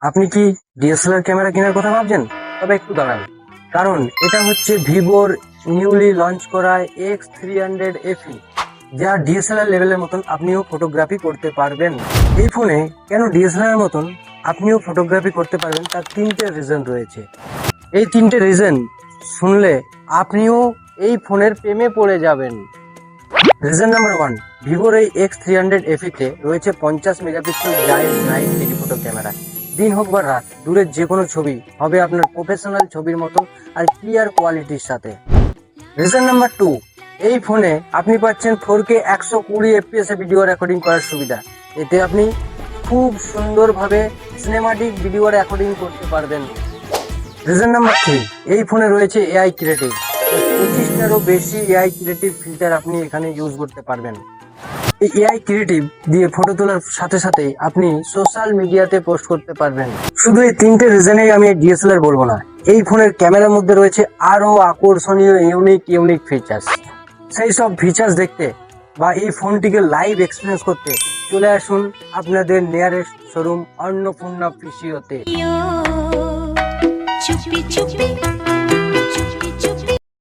আপনি কি DSLR camera কেনার কথা ভাবছেন? তবে একটু দাঁড়ান, কারণ এটা হচ্ছে ভিভোর নিউলি লঞ্চ করা X300 FE, যা ডিএসএলআর লেভেলের মতন আপনিও ফটোগ্রাফি করতে পারবেন। এই ফোনে কেন ডিএসএলআর মতন আপনিও ফটোগ্রাফি করতে পারবেন তার তিনটে রিজন রয়েছে। এই তিনটে রিজন শুনলে আপনিও এই ফোনের প্রেমে পড়ে যাবেন। রিজন নাম্বার 1, ভিভোর এই X300 FE তে রয়েছে 50 megapixel giant night telephoto camera. দিন হোক বা রাত, দূরের যে কোনো ছবি হবে আপনার প্রফেশনাল ছবির মতন আর ক্লিয়ার কোয়ালিটির সাথে। রিজন নাম্বার 2, এই ফোনে আপনি পাচ্ছেন 4K 120 FPS এ ভিডিও রেকর্ডিং করার সুবিধা। এতে আপনি খুব সুন্দরভাবে সিনেমাটিক ভিডিও রেকর্ডিং করতে পারবেন। রিজন নাম্বার 3, এই ফোনে রয়েছে এআই ক্রিয়েটিভ। 25টারও বেশি এআই ক্রিয়েটিভ ফিল্টার আপনি এখানে ইউজ করতে পারবেন। এই এআই ক্রিয়েটিভ দিয়ে ফটো তোলার সাথে সাথে আপনি সোশ্যাল মিডিয়াতে পোস্ট করতে পারবেন। শুধু এই তিনটে রিজনেই আমি ডিএসএলআর বলবো না, এই ফোনের ক্যামেরার মধ্যে রয়েছে আরো আকর্ষণীয় ইউনিক ফিচার্স। সেই সব ফিচার্স দেখতে বা এই ফোনটিকে লাইভ এক্সপিরিয়েন্স করতে চলে আসুন আপনাদের নিয়ারেস্ট শোরুম অন্নপূর্ণা পিসিওতে। চুপি চুপি